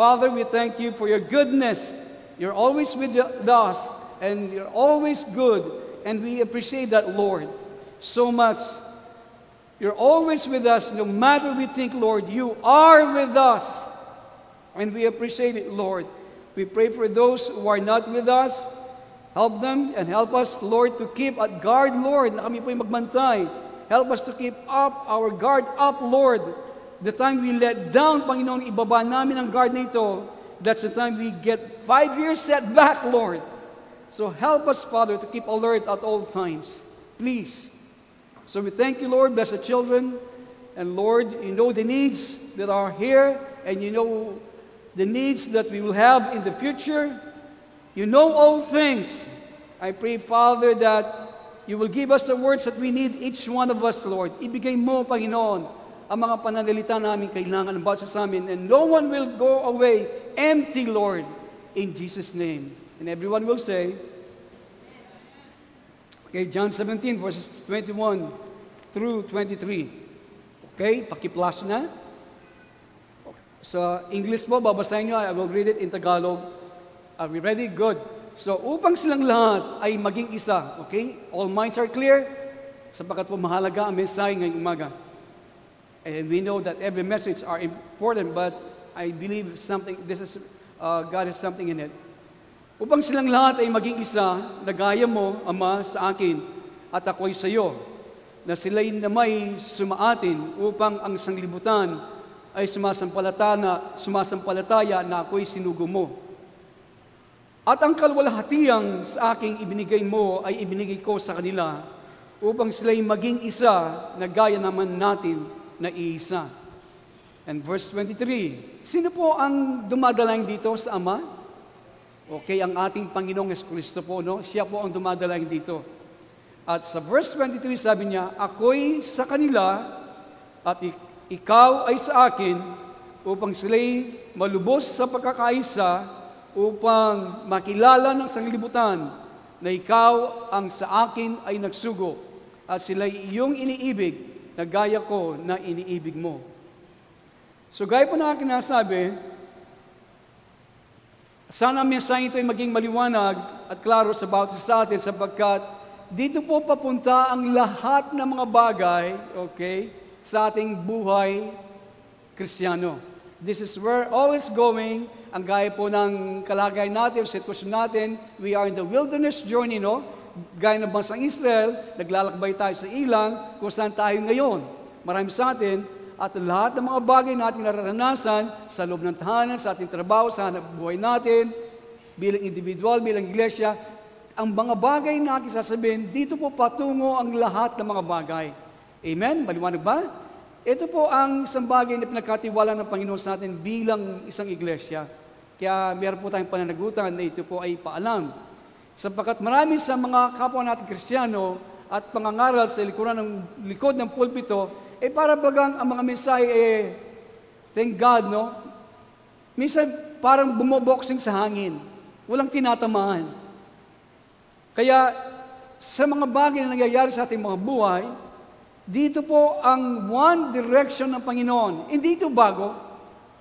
Father, we thank you for your goodness. You're always with us, and you're always good. And we appreciate that, Lord, so much. You're always with us. No matter we think, Lord, you are with us. And we appreciate it, Lord. We pray for those who are not with us. Help them and help us, Lord, to keep at guard, Lord, na kami po'y magbantay. Help us to keep up our guard up, Lord. The time we let down, Panginoon, ibaba namin ang guard na ito. That's the time we get 5 years setback, Lord. So help us, Father, to keep alert at all times. Please. So we thank you, Lord. Bless the children. And Lord, you know the needs that are here, and you know the needs that we will have in the future. You know all things. I pray, Father, that you will give us the words that we need, each one of us, Lord. Ibigay mo, Panginoon, ang mga pananalita namin kailangan ng bawat sa amin, and no one will go away empty, Lord, in Jesus' name. And everyone will say, okay, John 17, verses 21 through 23. Okay, pakiplas na. Sa English mo, babasahin nyo, I will read it in Tagalog. Are we ready? Good. So, upang silang lahat ay maging isa, okay? All minds are clear, sapagkat po mahalaga ang mensahe ngayong umaga. And we know that every message are important, but I believe God has something in it. Upang silang lahat ay maging isa, na gaya mo, Ama, sa akin, at ako'y sa iyo, na sila'y na may sumaatin upang ang sanglibutan ay sumasampalataya na ako'y sinugo mo. At ang kalwalhatiang sa aking ibinigay mo ay ibinigay ko sa kanila upang sila'y maging isa na gaya naman natin na iisa. And verse 23, sino po ang dumadalaing dito sa Ama? Okay, ang ating Panginoong Jesucristo po, no? Siya po ang dumadalaing dito. At sa verse 23, sabi niya, ako'y sa kanila at ikaw ay sa akin upang sila'y malubos sa pagkakaisa upang makilala ng sanglibutan na ikaw ang sa akin ay nagsugo at sila'y iyong iniibig na gaya ko na iniibig mo. So gaya po na akin nasabi, sana ang mensahe ito ay maging maliwanag at klaro sa bawat isa atin sapagkat dito po papunta ang lahat ng mga bagay, okay, sa ating buhay Kristiyano. This is where all is going. Ang gaya po ng kalagayan natin, sitwasyon natin, we are in the wilderness journey, no? Gaya ng bansang Israel, naglalakbay tayo sa ilang, kung saan tayo ngayon. Marami sa atin, at lahat ng mga bagay natin nararanasan sa loob ng tahanan, sa ating trabaho, sa hanap buhay natin, bilang individual, bilang iglesia, ang mga bagay na aking sasabihin, dito po patungo ang lahat ng mga bagay. Amen? Maliwanag ba? Ito po ang isang bagay na pinagkatiwala ng Panginoon sa atin bilang isang iglesia. Kaya meron po tayong pananagutan na ito po ay paalam. Sapagkat marami sa mga kapwa natin Kristiyano at pangangaral sa likod ng pulpito, para bagang ang mga mensahe, thank God, no? Minsan parang bumoboxing sa hangin. Walang tinatamaan. Kaya sa mga bagay na nangyayari sa ating mga buhay, dito po ang one direction ng Panginoon. Hindi ito bago.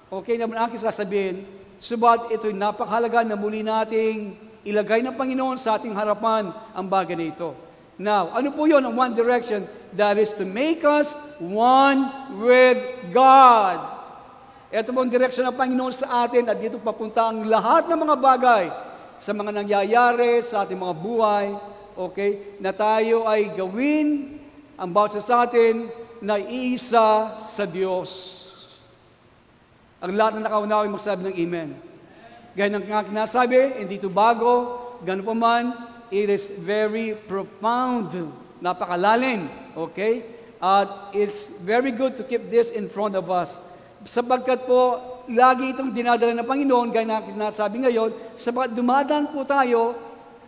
Okay naman aking sasabihin, subalit ito'y napakahalaga na muli nating ilagay ng Panginoon sa ating harapan ang bagay na ito. Now, ano po yun ang one direction? That is to make us one with God. Ito po ang direction ng Panginoon sa atin at dito papunta ang lahat ng mga bagay sa mga nangyayari sa ating mga buhay, okay, na tayo ay gawin ang bawat sa atin na iisa sa Diyos. Ang lahat na nakaunawa ay magsabi ng Amen. Gaya ng aking nasabi, hindi ito bago, gano'n pa man, it is very profound, napakalalim, okay? At it's very good to keep this in front of us. Sapagkat po, lagi itong dinadala ng Panginoon, gaya na aking nasabi ngayon, sapagkat dumadaan po tayo,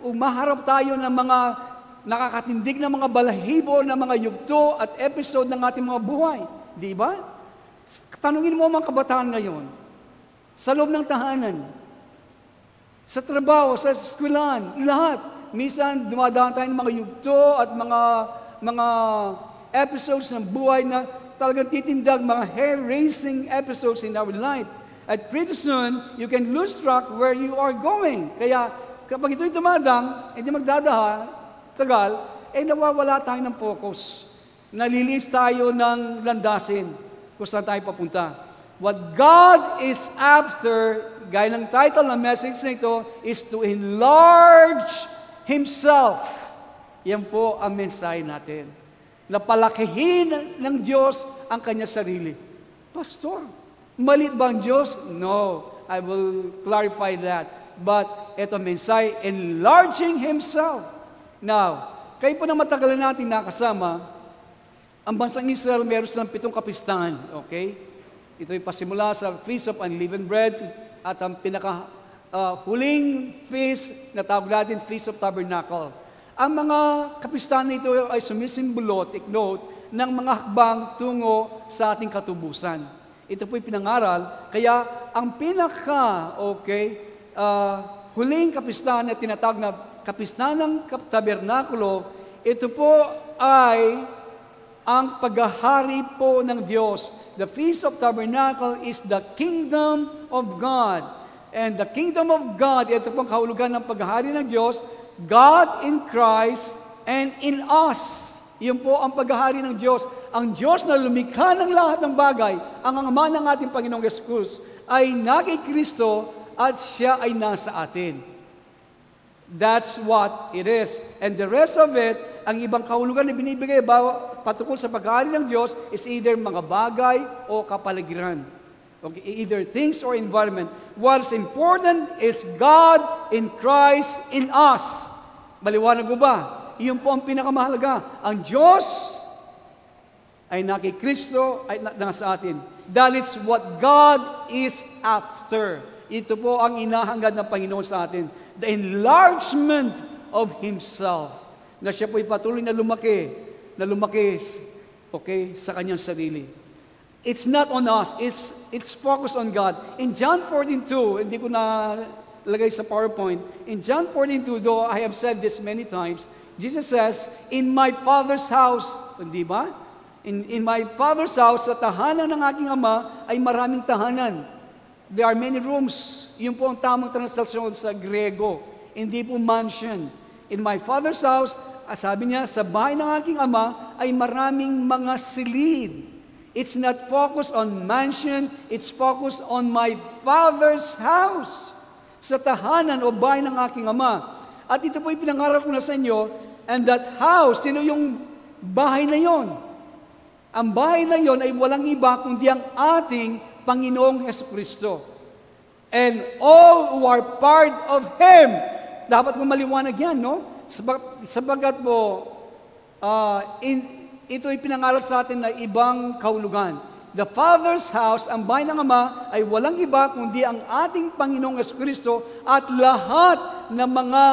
umaharap tayo ng mga nakakatindig na mga balahibo, ng mga yugto at episode ng ating mga buhay. Di ba? Tanungin mo mga kabataan ngayon, sa loob ng tahanan, sa trabaho, sa eskwelahan, lahat. Minsan, dumadaan tayo ng mga yugto at mga episodes ng buhay na talagang titindag, mga hair-raising episodes in our life. At pretty soon, you can lose track where you are going. Kaya kapag ito'y dumadang, hindi magdadahan, tagal, nawawala tayo ng focus. Nalilis tayo ng landasin kung saan tayo papunta. What God is after, gaya ng title ng message na ito, is to enlarge Himself. Yan po ang mensahe natin. Napalakihin ng Diyos ang Kanya sarili. Pastor, maliit ba ang Diyos? No, I will clarify that. But ito mensahe, enlarging Himself. Now, kayo po na matagal na natin nakasama, ang bansang Israel meron silang 7 kapistahan. Okay? Ito'y pasimula sa Feast of Unleavened Bread at ang huling feast na tawag natin Feast of Tabernacle. Ang mga kapistahan nito ay sumisimbolo, take note, ng mga hakbang tungo sa ating katubusan. Ito po'y pinangaral, kaya ang huling kapistahan na tinatawag na kapistahan ng tabernakulo, ito po ay ang paghahari po ng Diyos. The Feast of Tabernacle is the kingdom of God. And the kingdom of God, ito pong kahulugan ng paghahari ng Diyos, God in Christ and in us. Yun po ang paghahari ng Diyos. Ang Diyos na lumikha ng lahat ng bagay, ang Ama ng ating Panginoong Yesus, ay naging Kristo at Siya ay nasa atin. That's what it is. And the rest of it, ang ibang kahulugan na binibigay patungkol sa paghahari ng Diyos is either mga bagay o kapaligiran. Okay, either things or environment. What's important is God in Christ in us. Maliwanag ko ba? Iyon po ang pinakamahalaga. Ang Diyos ay nakikristo ay nasa atin. That is what God is after. Ito po ang inahangad ng Panginoon sa atin. The enlargement of Himself. Na siya po'y patuloy na lumaki, sa kanyang sarili. It's not on us, it's focused on God. In John 14:2, hindi ko na lagay sa PowerPoint, in John 14:2, though I have said this many times, Jesus says, in my Father's house, hindi ba? In my Father's house, sa tahanan ng aking Ama, ay maraming tahanan. There are many rooms. Yun po ang tamang translation sa Grego. Hindi po mansion. In my Father's house, sabi niya, sa bahay ng aking Ama ay maraming mga silid. It's not focused on mansion, it's focused on my Father's house. Sa tahanan o bahay ng aking Ama. At ito po pinangarap ko na sa inyo, and that house, sino yung bahay na yon? Ang bahay na yon ay walang iba kundi ang ating Panginoong Jesucristo. And all who are part of Him. Dapat mo maliwanag yan, no? Sabagat po, ito ay pinangaral sa atin na ibang kahulugan. The Father's house, ang bahay ng Ama, ay walang iba kundi ang ating Panginoong Jesucristo at lahat ng mga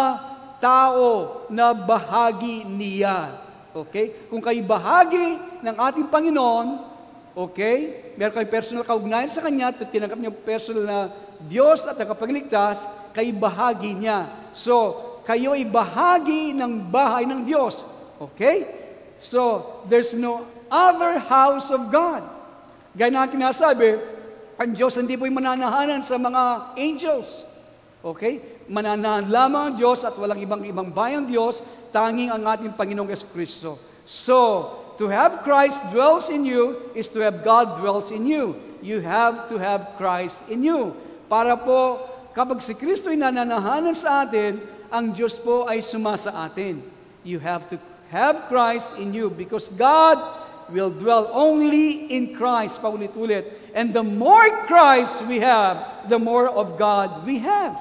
tao na bahagi niya. Okay? Kung kayo bahagi ng ating Panginoon, okay, meron kayo personal kaugnayan sa Kanya, at tinanggap niyo personal na Diyos at nakapagligtas, kayo bahagi niya. So, kayo ay bahagi ng bahay ng Diyos. Okay? So, there's no other house of God. Gaya na aking nasabi, ang Diyos hindi po'y mananahanan sa mga angels. Okay? Mananahan lamang ang Diyos at walang ibang bahay ang Diyos, tanging ang ating Panginoong Jesucristo. So, to have Christ dwells in you is to have God dwells in you. You have to have Christ in you. Para po, kapag si Kristo ay nananahanan sa atin, ang Diyos po ay sumasa atin. You have to have Christ in you because God will dwell only in Christ. Paulit-ulit. And the more Christ we have, the more of God we have.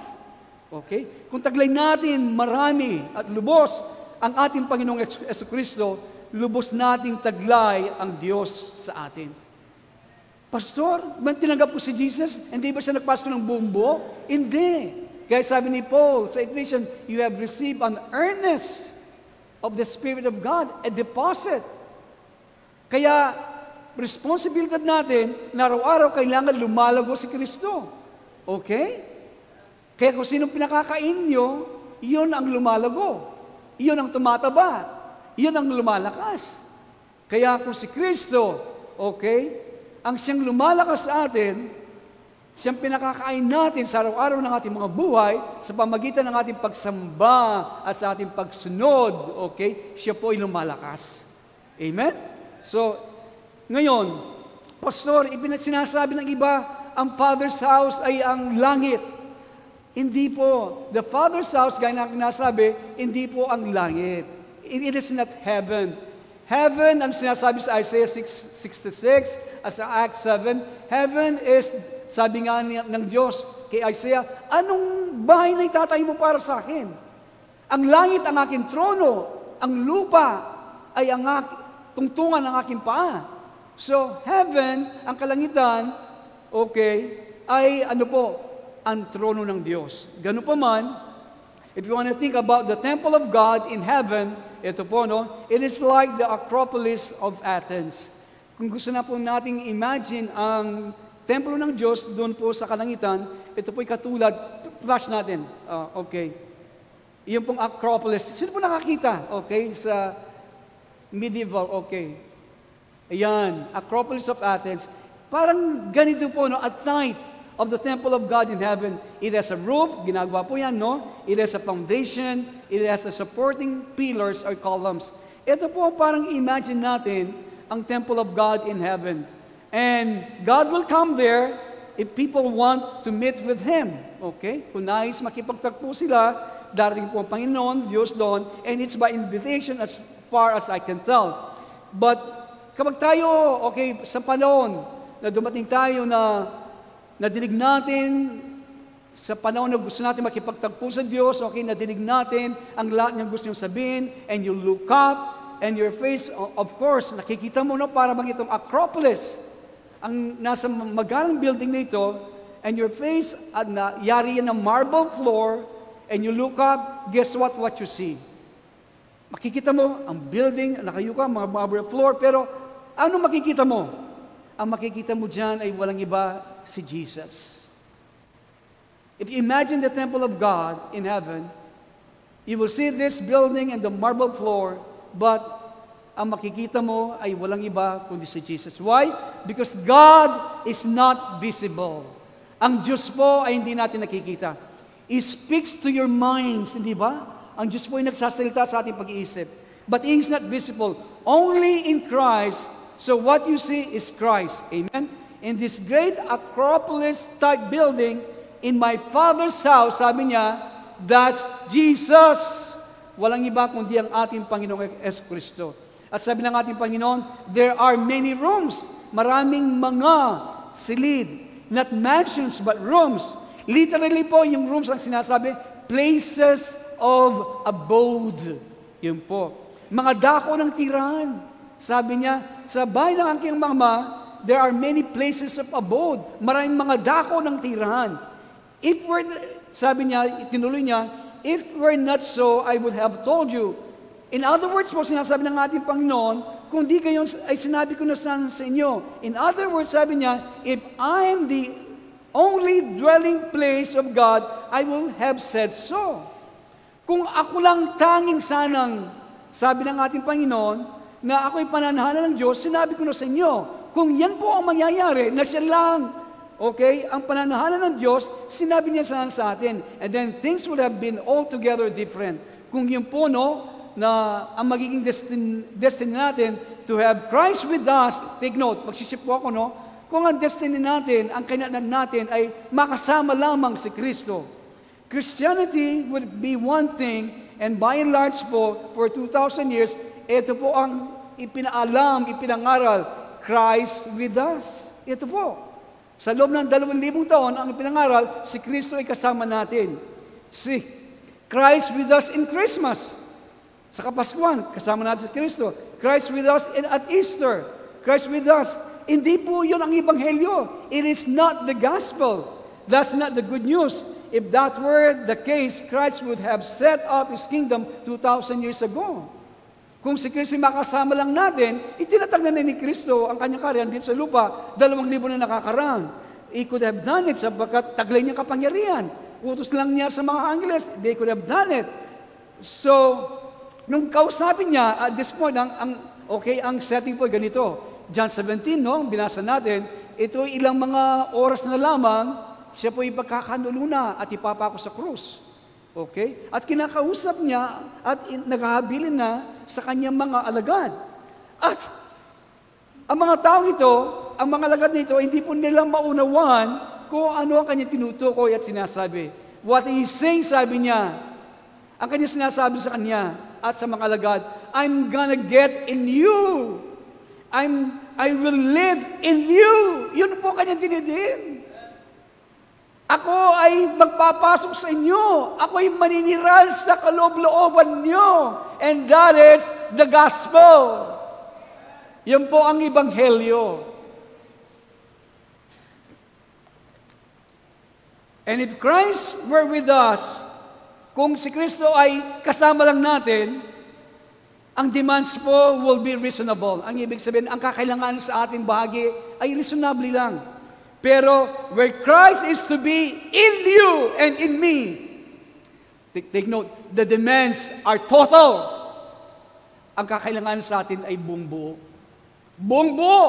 Okay? Kung taglay natin marami at lubos ang ating Panginoong Jesucristo, lubos nating taglay ang Diyos sa atin. Pastor, ba't tinanggap ko si Jesus? Hindi ba siya nagpasok ng buong buo? Hindi. Kaya sabi ni Paul sa Ephesians, you have received an earnest of the Spirit of God, a deposit. Kaya, responsibilidad natin na araw-araw kailangan lumalago si Kristo. Okay? Kaya kung sinong pinakakain nyo, iyon ang lumalago. Iyon ang tumataba. Iyon ang lumalakas. Kaya kung si Kristo, okay, ang siyang lumalakas sa atin, Siyang pinakakain natin sa araw-araw ng ating mga buhay sa pamagitan ng ating pagsamba at sa ating pagsunod, okay? Siya po ay lumalakas. Amen? So, ngayon, Pastor, sinasabi ng iba, ang Father's house ay ang langit. Hindi po. The Father's house, gaya na nasabi, hindi po ang langit. It is not heaven. Heaven, ang sinasabi sa Isaiah 66, as sa Acts 7, heaven is, sabi nga ng Diyos kay Isaiah, anong bahay na itatayo mo para sa akin? Ang langit ang aking trono, ang lupa ay ang tungtungan ng aking paa. So, heaven, ang kalangitan, okay, ay ano po, ang trono ng Diyos. Ganun pa man, if you want to think about the temple of God in heaven, ito po, no, it is like the Acropolis of Athens. Kung gusto na po nating imagine ang templo ng Diyos doon po sa kalangitan, ito po'y katulad, flash natin, okay, yung pong Acropolis. Sino po nakakita, okay, sa medieval, okay, ayan, Acropolis of Athens, parang ganito po, no, at night, of the temple of God in heaven. It has a roof, ginagawa po yan, no? It has a foundation, it has a supporting pillars or columns. Ito po parang imagine natin ang temple of God in heaven. And God will come there if people want to meet with Him. Okay? Kung nais makipagtagpo sila, darating po ang Panginoon, Diyos doon, and it's by invitation as far as I can tell. But kapag tayo, okay, sa panahon na dumating tayo na nadinig natin sa panahon na gusto natin makipagtagpo sa Diyos, okay, nadinig natin ang lahat niyang gusto niyong sabihin, and you look up, and your face, of course, nakikita mo na para bang itong Acropolis, ang nasa magarang building na ito, and your face, at yari yan ng marble floor, and you look up, guess what you see? Makikita mo ang building, nakayuka, mga marble floor, pero ano makikita mo? Ang makikita mo dyan ay walang iba, si Jesus. If you imagine the temple of God in heaven, you will see this building and the marble floor, but ang makikita mo ay walang iba kundi si Jesus. Why? Because God is not visible. Ang Diyos po ay hindi natin nakikita. He speaks to your minds, hindi ba? Ang Diyos po ay nagsasalita sa ating pag-iisip. But He is not visible. Only in Christ. So what you see is Christ. Amen? In this great Acropolis-type building, in my Father's house, sabi niya, that's Jesus. Walang iba kundi ang ating Panginoong Kristo. At sabi ng ating Panginoon, there are many rooms. Maraming mga silid. Not mansions, but rooms. Literally po, yung rooms ang sinasabi, places of abode. Yun po. Mga dako ng tirahan. Sabi niya, sa bahay ng aking mama, there are many places of abode. Maraming mga dako ng tirahan. Sabi niya, itinuloy niya, if we're not so, I would have told you. In other words po, sinasabi ng ating Panginoon, kung di kayo, ay sinabi ko na sa inyo. In other words, sabi niya, if I'm the only dwelling place of God, I will have said so. Kung ako lang tanging sanang, sabi ng ating Panginoon, na ako'y pananahanan ng Diyos, sinabi ko na sa inyo, kung yan po ang mangyayari, na siya lang, okay, ang pananahanan ng Diyos, sinabi niya sa atin. And then things would have been altogether different. Kung yun po, no, na ang magiging destiny natin to have Christ with us, take note, magsisip po ako, no, kung ang destiny natin, ang kailangan natin ay makasama lamang si Kristo. Christianity would be one thing, and by and large po, for 2,000 years, ito po ang ipinaalam, ipinangaral, Christ with us. Ito po. Sa loob ng 2,000 taon, ang ipinangaral, si Kristo ay kasama natin. Si Christ with us in Christmas. Sa Kapaskuhan, kasama natin si Kristo. Christ with us at Easter. Christ with us. Hindi po yun ang Ebanghelyo. It is not the gospel. That's not the good news. If that were the case, Christ would have set up His kingdom 2,000 years ago. Kung si Kristo makasama lang natin, itinatag na ni Kristo ang kanyang karyan dito sa lupa, 2,000 na nakakaraan. He could have done it sapagkat taglay niyang kapangyarihan. Utos lang niya sa mga angeles, they could have done it. So, nung kausapin niya, at this point, ang setting po ganito. John 17, no, binasa natin, ito ilang mga oras na lamang siya po ipagkakanuluna at ipapako sa krus. Okay? At kinakausap niya at naghahabilin na sa kanyang mga alagad. At ang mga tao ito, ang mga alagad nito, hindi po nila maunawan kung ano ang kanyang tinutukoy at sinasabi. What he's saying, sabi niya, ang kanyang sinasabi sa kanya at sa mga alagad, I'm gonna get in you. I will live in you. Yun po kanyang dinidiin. Ako ay magpapasok sa inyo. Ako ay maniniral sa kaloob-looban nyo. And that is the gospel. Yan po ang ebanghelyo. And if Christ were with us, kung si Kristo ay kasama lang natin, ang demands po will be reasonable. Ang ibig sabihin, ang kakailangan sa ating bahagi ay reasonably lang. Pero where Christ is to be in you and in me, take note, the demands are total. Ang kakailangan sa atin ay buong buo. Buong buo.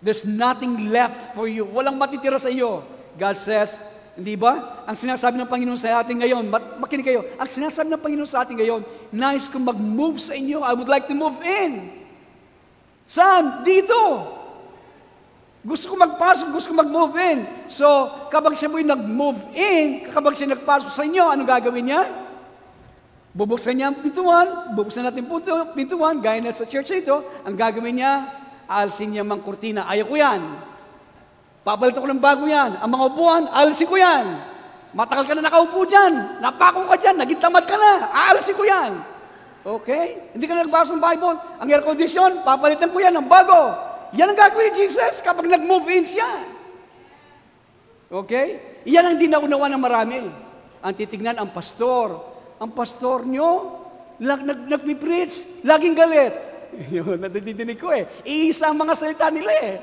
There's nothing left for you. Walang matitira sa iyo. God says, hindi ba? Ang sinasabi ng Panginoon sa atin ngayon, makinig kayo, ang sinasabi ng Panginoon sa atin ngayon, nais kong mag-move sa inyo. I would like to move in. Saan? Dito. Gusto ko magpasok, gusto ko mag-move in. So, kapag siya mo'y nag-move in, kapag siya nagpasok sa inyo, ano gagawin niya? Bubuksan niya ang pintuan, bubuksan natin pintuan, gaya na sa church ito, ang gagawin niya, aalsin niya mang kurtina. Ayaw ko yan. Papalit ako ng bago yan. Ang mga upuan, aalsin ko yan. Matagal ka na nakaupo dyan. Napako ka dyan. Naging tamad ka na. Aalsin ko yan. Okay? Hindi ka na nagbasa ng Bible. Ang air condition, papalitan ko yan ng bago. Yan ang gagawin ni Jesus kapag nag-move in siya. Okay? Yan ang dinaunawa ng marami. Ang titignan, ang pastor. Ang pastor nyo, nagpipreach, laging galit. Yun, nadidinig ko eh. Iisa ang mga salita nila eh.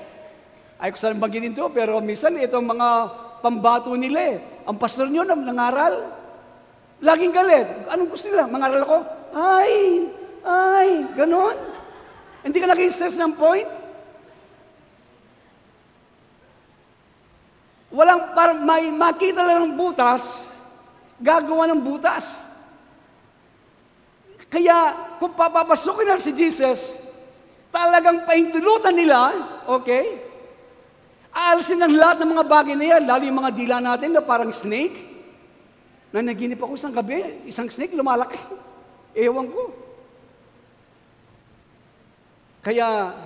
Ay ko saan banggitin to, pero minsan itong mga pambato nila eh. Ang pastor nyo nangaral, laging galit. Anong gusto nila? Mangaral ako? Ay, ganon. Hindi ka nag-stress ng point? Walang, parang makita lang ng butas, gagawa ng butas. Kaya, kung papapasukin na si Jesus, talagang pahintulutan nila, okay? Aalisin ng lahat ng mga bagay na yan, lalo yung mga dila natin na parang snake. Na naginip ako isang gabi, isang snake lumalaki. Ewan ko. Kaya,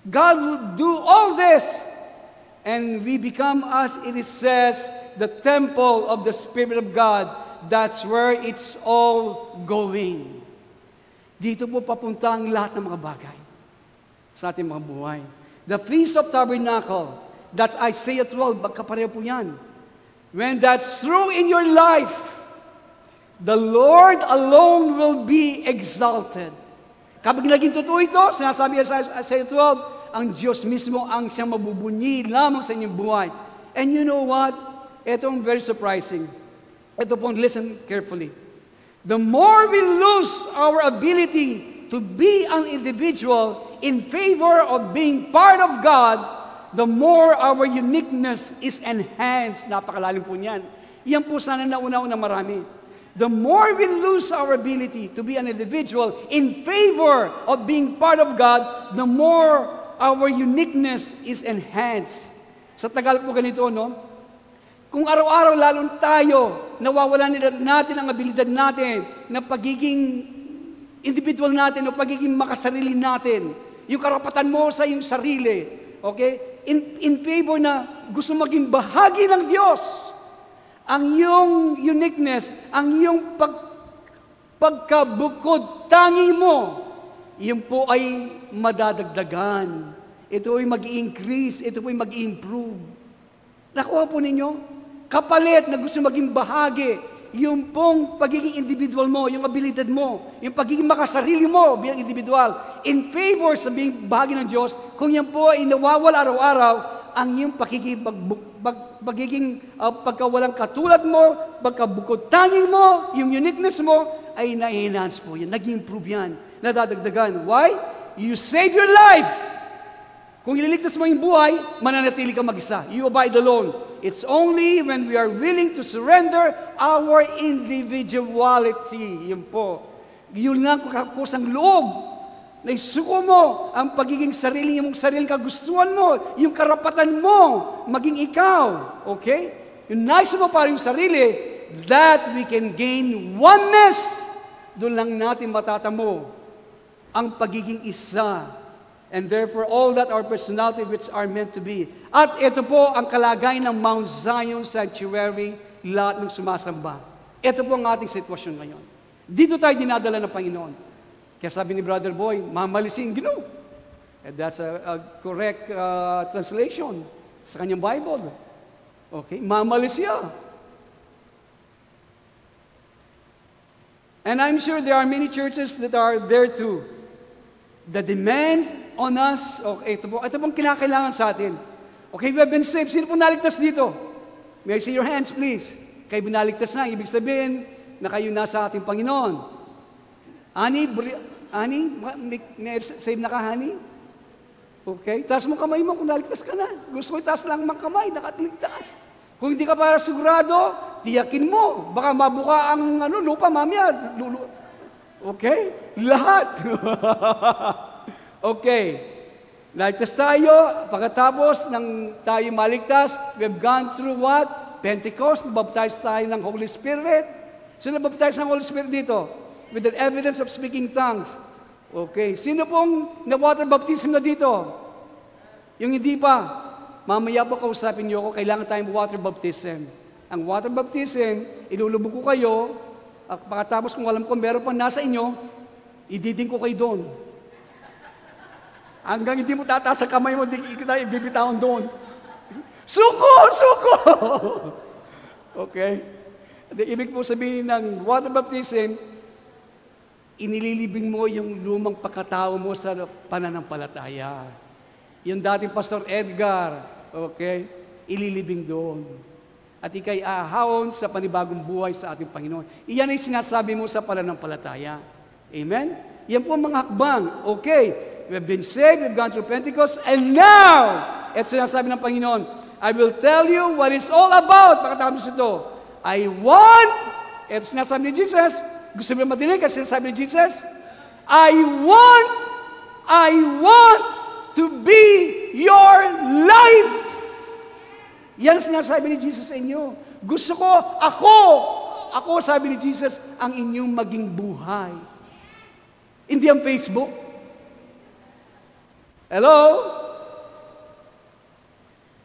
God will do all this, and we become, as it says, the temple of the Spirit of God. That's where it's all going. Dito po papunta ang lahat ng mga bagay sa ating mga buhay. The Feast of Tabernacle, that's Isaiah 12, magkapareho po yan. When that's true in your life, the Lord alone will be exalted. Kapag naging totoo ito, sinasabi sa Isaiah 12, ang Diyos mismo ang siyang mabubunyi lamang sa inyong buhay. And you know what? Ito ang very surprising. Ito pong listen carefully. The more we lose our ability to be an individual in favor of being part of God, the more our uniqueness is enhanced. Napakalalim po niyan. Yan po sana nauna-una ng marami. The more we lose our ability to be an individual in favor of being part of God, the more our uniqueness is enhanced. Sa Tagalog po ganito, no? Kung araw-araw lalong tayo, nawawalan natin ang abilidad natin na pagiging individual natin o pagiging makasarili natin. Yung karapatan mo sa iyong sarili. Okay? In favor na gusto maging bahagi ng Diyos. Ang iyong uniqueness, ang iyong pagkabukod tangi mo, yun po ay madadagdagan. Ito ay mag-i-increase, ito po ay mag-i-improve. Nakuha po ninyo? Kapalit na gusto maging bahagi, yung pong pagiging individual mo, yung abilidad mo, yung pagiging makasarili mo bilang individual, in favor sa being bahagi ng Diyos, kung yan po ay nawawala araw-araw, ang iyong pagiging pagkawalang katulad mo, pagkabukod tangi mo, yung uniqueness mo, ay na-enhance po yan, nag-improve yan, nadadagdagan. Why? You save your life. Kung ililigtas mo yung buhay, mananatili ka mag-isa. You abide alone. It's only when we are willing to surrender our individuality. Yun po. Yun lang kusang loob. Na isuko mo ang pagiging sariling kagustuhan mo, yung karapatan mo, maging ikaw. Okay? Yung nais mo para yung sarili, that we can gain oneness. Doon lang natin matatamo ang pagiging isa. And therefore, all that our personality which are meant to be. At ito po ang kalagayan ng Mount Zion Sanctuary, lahat ng sumasamba. Ito po ang ating sitwasyon ngayon. Dito tayo dinadala ng Panginoon. Kaya sabi ni Brother Boy, mamalisin, Ginoo. And that's a correct translation sa kanyang Bible. Okay, mamalis siya. And I'm sure there are many churches that are there too. The demands on us, okay, ito pong kinakailangan sa atin. Okay, we have been saved. Sino pong naligtas dito? May I see your hands, please? Kayo binaligtas na. Ibig sabihin na kayo nasa ating Panginoon. Ani, may save na ka, Hani? Okay, taas mo kamay mo kung naligtas ka na. Gusto ko itaas lang mga kamay, nakaligtas. Kung hindi ka para sigurado, tiyakin mo. Baka mabuka ang lupa, mamaya. Okay? Lahat. Okay. Ligtas tayo. Pagkatapos ng tayo maligtas, we've gone through what? Pentecost. Nabaptize tayo ng Holy Spirit. So nabaptize ng Holy Spirit dito? With the evidence of speaking tongues. Okay. Sino pong na-water baptism na dito? Yung hindi pa. Mamaya po kausapin niyo ako, kailangan tayong water baptism. Ang water baptism, ilulubog ko kayo. At pagkatapos kung alam ko meron pa nasa inyo, ididing ko kayo doon. Hanggang hindi mo tataas ang kamay mo, hindi kita ibibitawan doon. Suko! Suko! Okay? At ibig po sabihin ng water baptism, inililibing mo yung lumang pagkatao mo sa pananampalataya. Yung dating Pastor Edgar, okay? Ililibing doon. At ikay ahawon sa panibagong buhay sa ating Panginoon. Iyan ay sinasabi mo sa pananampalataya. Amen? Yan po ang mga hakbang. Okay, we've been saved, we've gone through Pentecost, and now, ito sinasabi ng Panginoon, I will tell you what it's all about. Pagkatapos ito, I want, ito sinasabi ni Jesus, gusto mo madinig kasi sinasabi ni Jesus, I want to be your life. Yan sinasabi ni Jesus sa inyo. Gusto ko, ako, sabi ni Jesus, ang inyong maging buhay. Hindi ang Facebook. Hello?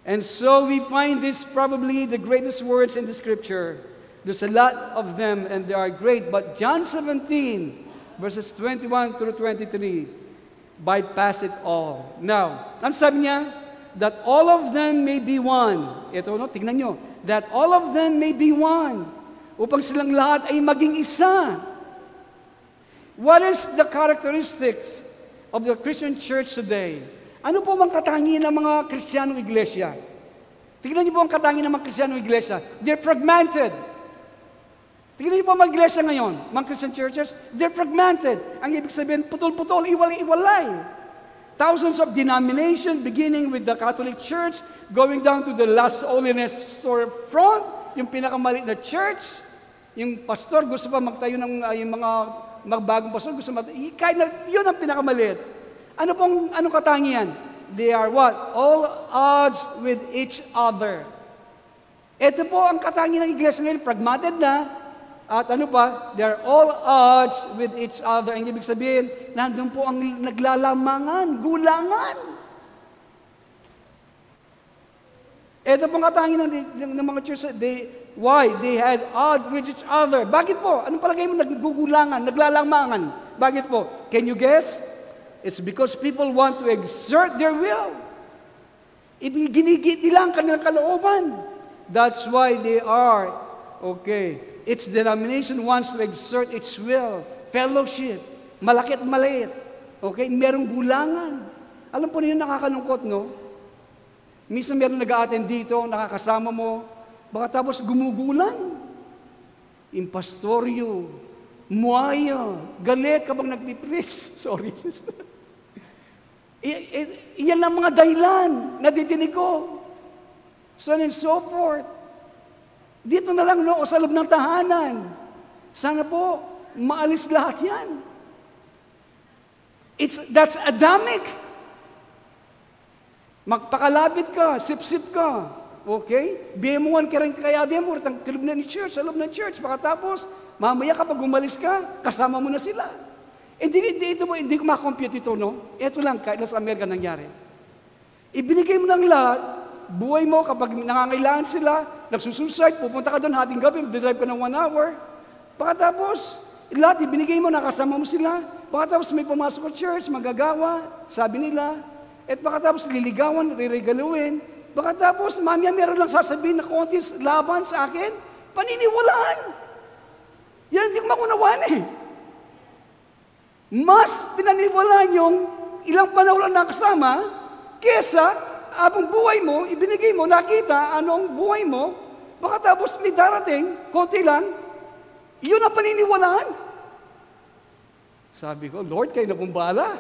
And so we find this probably the greatest words in the scripture. There's a lot of them and they are great. But John 17, verses 21 through 23, bypass it all. Now, ano sabi niya? That all of them may be one. Ito, no? Tingnan nyo. That all of them may be one. Upang silang lahat ay maging isa. What is the characteristics of the Christian church today? Ano po ang katangian ng mga Kristiyanong iglesia? Tingnan niyo po ang katangian ng mga Kristiyanong iglesia. They're fragmented. Tingnan niyo po ang mga iglesia ngayon, mga Christian churches, they're fragmented. Ang ibig sabihin, putol-putol, iwalay-iwalay. Thousands of denominations, beginning with the Catholic Church, going down to the Last Holiness storefront, yung pinakamaliit na church, yung pastor gusto pa magtayo ng yung mga bagong pastor, gusto magtayo, kahit na yun ang pinakamaliit. Anong katangian? They are what? All odds with each other. Ito po ang katangian ng iglesia ngayon, fragmented na, at they're all odds with each other. Ang ibig sabihin, nandun po ang naglalamangan, gulangan. Ito pong katangian ng mga church, why? They had odds with each other. Bakit po? Anong palagay mo naggugulangan, naglalamangan? Bakit po? Can you guess? It's because people want to exert their will. Ginigit nila ang kanilang kalooban. That's why they are, okay, its denomination wants to exert its will, fellowship, malaki at maliit. Okay? Merong gulangan. Alam po niyo, nakakalungkot, no? Minsan meron nag-a-attend dito, nakakasama mo, baka tapos gumugulang. Impastoryo, muaya, galit kapag nagpipreach. Sorry, sister. Iyan ang mga dahilan na didinig ko. So on and so forth. Dito na lang, no, o sa loob ng tahanan. Sana po, maalis lahat yan. That's Adamic. Magpakalapit ka, sip-sip ka. Okay? BM1 ka rin, kaya BM1, ang kaloob na ni church, sa loob ng church. Pagkatapos, mamaya kapag umalis ka, kasama mo na sila. Hindi ko makompute ito, no? Ito lang, kahit nasa Amerika nangyari. Ibinigay mo ng lahat, buhay mo, kapag nangangailangan sila, nagsusuicide, pupunta ka doon, hating gabi, drive ka ng 1 hour. Pagkatapos, lahat ibinigay mo, nakasama mo sila. Pagkatapos may pumasok sa church, magagawa, sabi nila. At pagkatapos liligawan, riregaluin. Pagkatapos, mamaya meron lang sasabihin na konti laban sa akin. Paniniwalaan. Yan hindi ko makunawaan eh. Mas pinaniwalaan yung ilang panahon lang nakasama kesa abang buhay mo, ibinigay mo, nakita anong buhay mo, pagkatapos may darating, konti lang, yun ang paniniwalaan. Sabi ko, Lord, kayo na kumbala.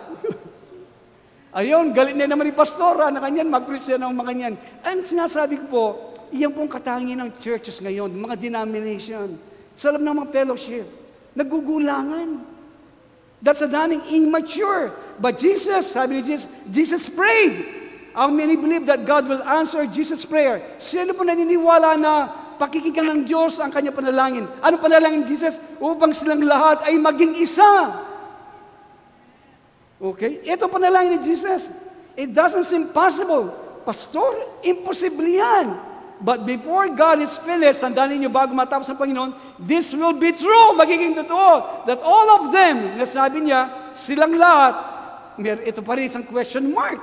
Ayun, galit na naman ni pastora na kanyan, mag-preach ng mga kanyan. Ang sinasabi ko po, iyan pong katangian ng churches ngayon, mga denomination, sa loob ng mga fellowship, nagugulangan. That's a daming immature. But Jesus, sabi ni Jesus, Jesus prayed. How many believe that God will answer Jesus' prayer? Sino po naniniwala na pakikinggan ng Diyos ang kanyang panalangin? Ano panalangin ni Jesus? Upang silang lahat ay maging isa. Okay? Ito panalangin ni Jesus. It doesn't seem possible. Pastor, imposible yan. But before God is finished, tandaan ninyo bago matapos ang Panginoon, this will be true, magiging totoo, that all of them, nasabi niya, silang lahat, ito pa rin isang question mark.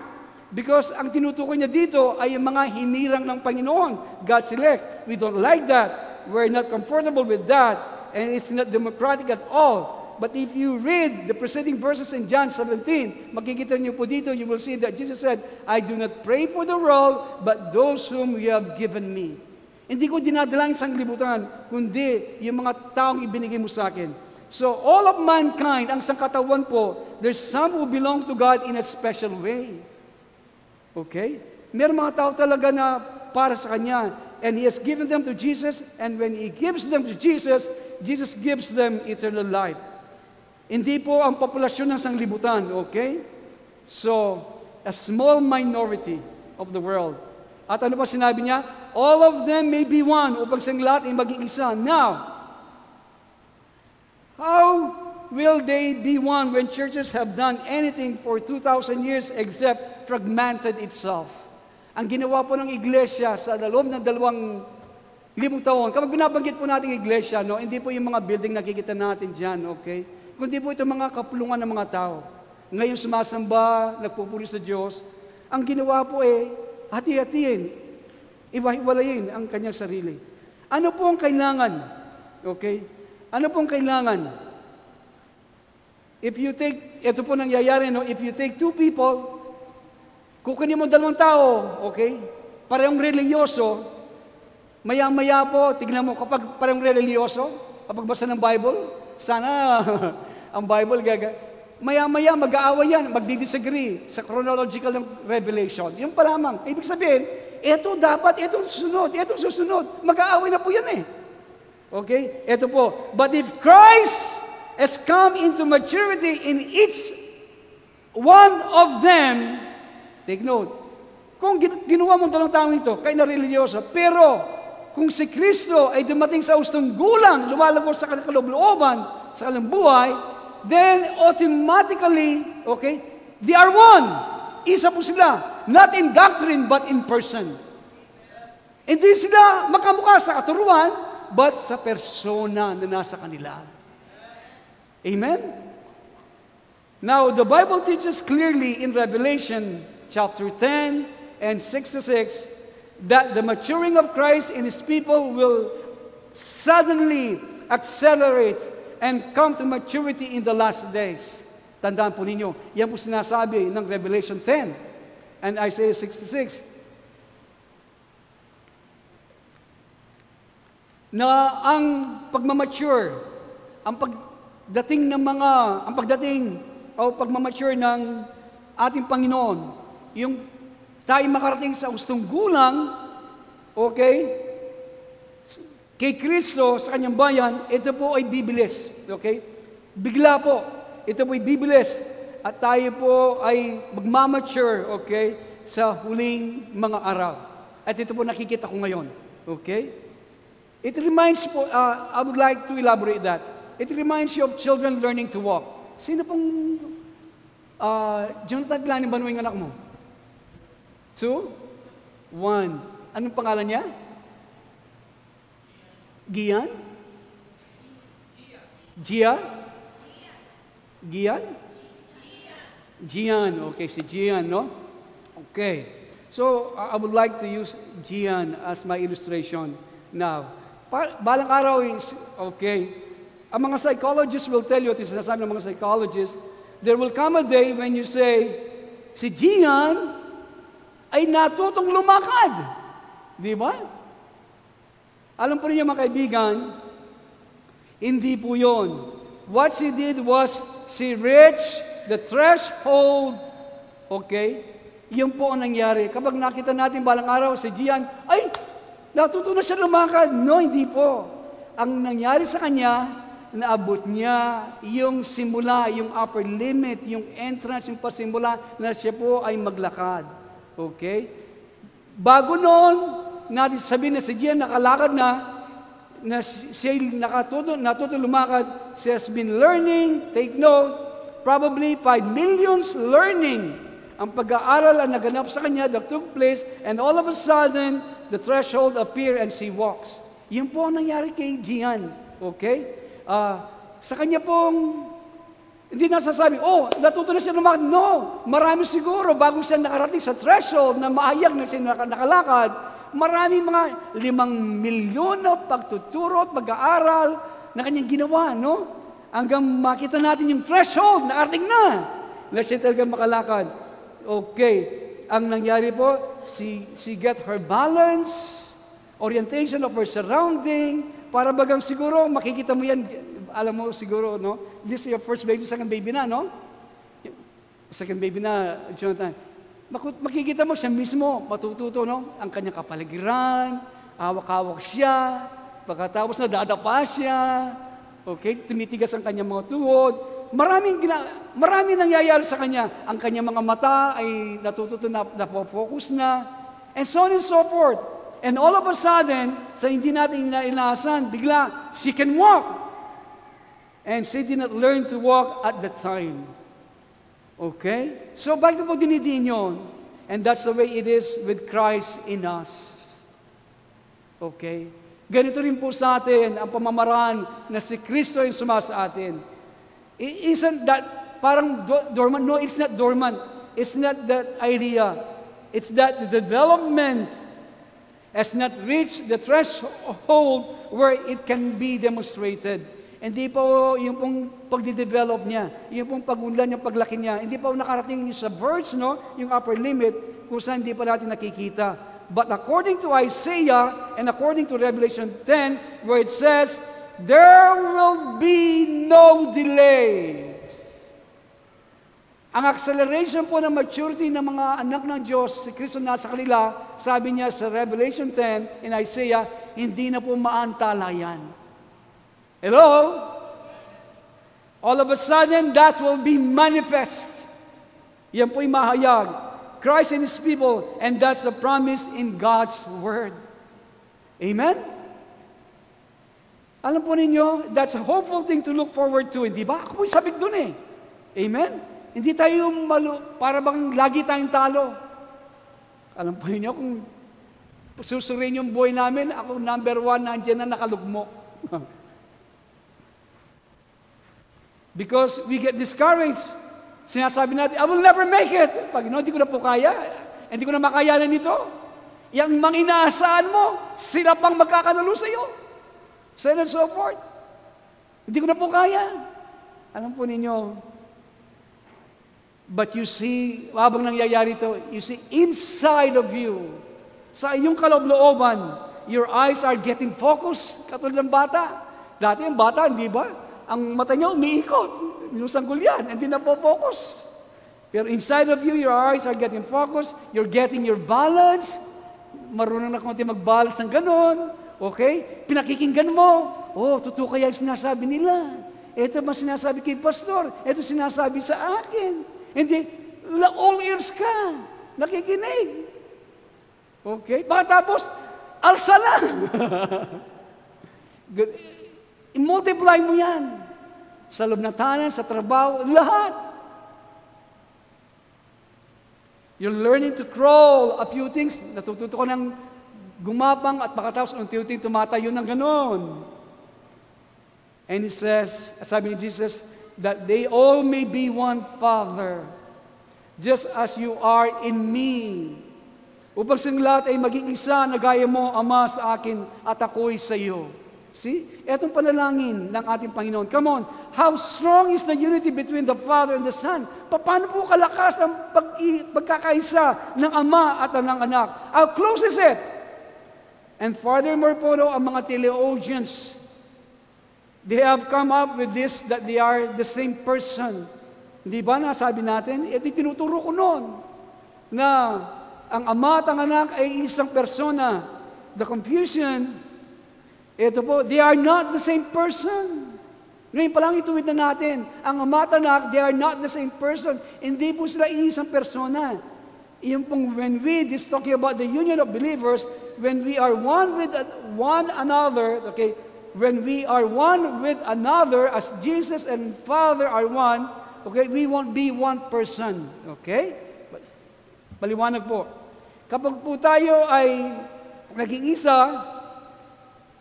Because ang tinutukoy niya dito ay yung mga hinirang ng Panginoon, God's elect. We don't like that. We're not comfortable with that. And it's not democratic at all. But if you read the preceding verses in John 17, makikita niyo po dito, you will see that Jesus said, I do not pray for the world, but those whom you have given me. Hindi ko dinadalangin sa sanglibutan, kundi yung mga taong ibinigay mo sa akin. So all of mankind, ang sangkatawan po, there's some who belong to God in a special way. Okay? Meron mga tao talaga na para sa Kanya. And He has given them to Jesus, and when He gives them to Jesus, Jesus gives them eternal life. Hindi po ang populasyon ng sanglibutan, okay? So, a small minority of the world. At ano pa sinabi niya? All of them may be one, upang silang lahat ay maging isa. Now, how will they be one when churches have done anything for 2,000 years except fragmented itself? Ang ginawa po ng iglesia sa loob ng 2,000 taon, kapag binabanggit po natin iglesia, no, hindi po yung mga building nakikita natin dyan, okay? Kundi po ito mga kapulungan ng mga tao. Ngayon sumasamba, nagpupuri sa Diyos. Ang ginawa po hati-hatiin, iwalayin ang kanyang sarili. Ano po ang kailangan? Okay? Ano po ang kailangan? If you take, ito po nangyayari, no? If you take 2 people, kukunin mo 2 tao, okay? Parehong religyoso, maya-maya po, tignan mo, kapag parehong religyoso, kapag basa ng Bible, sana ang Bible, maya-maya mag-aaway yan, magdi-disagree sa chronological ng Revelation. Yung pa lamang. Ibig sabihin, ito dapat, ito susunod. Mag-aaway na po yan eh. Okay? Ito po. But if Christ has come into maturity in each one of them, take note, kung ginawa mong 2 tao ito, kayo na religyoso, pero kung si Kristo ay dumating sa ustong gulang, lumalabas sa kanilang kalooban, sa kanilang buhay, then automatically, okay, they are one. Isa po sila. Not in doctrine, but in person. Hindi sila makamukha sa katuruan, but sa persona na nasa kanila. Amen? Now, the Bible teaches clearly in Revelation chapter 10 and 6-6 that the maturing of Christ in His people will suddenly accelerate and come to maturity in the last days. Tandaan po ninyo, yan po sinasabi ng Revelation 10 and Isaiah 66. Na ang pagmamature, ang pagdating ng mga, ang pagdating o pagmamature ng ating Panginoon, yung tayo makarating sa gustong gulang, okay, kay Kristo sa kanyang bayan, ito po ay bibilis. Okay? Bigla po, ito po ay bibilis. At tayo po ay magmamature, okay, sa huling mga araw. At ito po nakikita ko ngayon. Okay? It reminds po, I would like to elaborate that. It reminds you of children learning to walk. Sino pong, Jonathan, Planin ba yung anak mo? 2, 1. Anong pangalan niya? Gian? Gian? Gian. Okay, si Gian, no? Okay. So, I would like to use Gian as my illustration now. Balang araw is, okay, ang mga psychologists will tell you, at sinasabi ng mga psychologists, there will come a day when you say, si Gian ay natutong lumakad. Di ba? Alam po niyo mga kaibigan, hindi po yun. What she did was, she reached the threshold, okay? Yun po ang nangyari. Kapag nakita natin balang araw si Gian, ay, natuto na siya lumakad. No, hindi po. Ang nangyari sa kanya, naabot niya yung simula, yung upper limit, yung entrance, yung pasimula, na siya po ay maglakad. Okay? Bago noon, natin sabihin na si Gian nakalakad na siya natuto lumakad, she has been learning, take note, probably 5 millions learning ang pag-aaral ang naganap sa kanya that took place, and all of a sudden, the threshold appear and she walks. Yun po ang nangyari kay Gian. Okay? Sa kanya pong, hindi nasasabi, oh, natuto na siya lumakad. No, marami siguro bago siya nakarating sa threshold na maayag na siya nakalakad, marami mga 5 milyon na pagtuturo at pag-aaral na kanyang ginawa, no? Hanggang makita natin yung threshold, nakarating na siya talaga makalakad. Okay, ang nangyari po, she get her balance, orientation of her surrounding, para bagang siguro, makikita mo yan, alam mo siguro, no? This is your first baby, second baby na, no? Second baby na, Jonathan. Makikita mo siya mismo, matututo, no? Ang kanyang kapaligiran, hawak-hawak siya, pagkatapos nadadapa siya, okay, tumitigas ang kanyang mga tuhod. Maraming nangyayari sa kanya. Ang kanyang mga mata ay natututo na, napofocus na, and so on and so forth. And all of a sudden, sa hindi natin inaasahan, bigla, she can walk. And she did not learn to walk at the time. Okay? So, bakit po dinidiin yun? And that's the way it is with Christ in us. Okay? Ganito rin po sa atin ang pamamaraan na si Kristo yung sumasa atin. Isn't that parang dormant? No, it's not dormant. It's not that idea. It's that the development has not reached the threshold where it can be demonstrated. Hindi po yung pong pagde-develop niya, yung pong pagunlan, yung paglaki niya, hindi pa nakarating sa verge, no? Yung upper limit, kung saan hindi pa natin nakikita. But according to Isaiah and according to Revelation 10, where it says, there will be no delays. Ang acceleration po ng maturity ng mga anak ng Diyos, si Kristo nasa kanila, sabi niya sa Revelation 10 in Isaiah, hindi na po maantala yan. Hello? All of a sudden, that will be manifest. Yan po'y mahayag. Christ and His people, and that's a promise in God's Word. Amen? Alam po ninyo, that's a hopeful thing to look forward to. Hindi ba? Ako po'y sabik dun eh. Amen? Hindi tayo para bang lagi tayong talo. Alam po ninyo, kung susurin yung buhay namin, ako number 1, nandiyan na nakalugmok. Because we get discouraged. Sinasabi natin, I will never make it. Pag hindi ko na po kaya, hindi ko na makayanan ito. Yang mga inaasahan mo, sila pang magkakanulo sa iyo. So on and so forth. Hindi ko na po kaya. Alam po ninyo, but you see, habang nangyayari ito, you see inside of you, sa iyong kaloob-looban, your eyes are getting focused, katulad ng bata. Dati ang bata, hindi ba? Ang mata niya umiikot, yung sanggol yan, hindi na po focus. Pero inside of you, your eyes are getting focused, you're getting your balance, marunong na konti mag-balance ng ganon, okay? Pinakikinggan mo, totoo kaya yung sinasabi nila. Ito ba sinasabi kay pastor? Ito sinasabi sa akin. Hindi, all ears ka, nakikinig. Okay? Pagkatapos, alsa na. I-multiply mo yan. Sa loob ng tahanan, sa trabaho, lahat. You're learning to crawl a few things. Natututo ko ng gumapang at pagkatapos unti-unti tumatayo ng ganon. And he says, sabi ni Jesus, that they all may be one Father, just as you are in me. Upang silang lahat ay maging isa na gaya mo, Ama, sa akin at ako'y sa iyo. See? Etong panalangin ng ating Panginoon. Come on. How strong is the unity between the Father and the Son? Paano po kalakas ang pagkakaisa ng Ama at ng Anak? How close is it? And furthermore po, ang mga theologians, they have come up with this, that they are the same person. Hindi ba nasabi natin? Ito tinuturo ko noon, na ang Ama at ang Anak ay isang persona. The confusion, ito po, they are not the same person. Ngayon pa lang ituwid na natin, ang Ama at Anak, they are not the same person. Hindi po sila isang persona. Yung pong when we, this talking about the union of believers, when we are one with one another, okay, when we are one with another, as Jesus and Father are one, okay, we won't be one person. Okay? Paliwanag po. Kapag po tayo ay naging isa,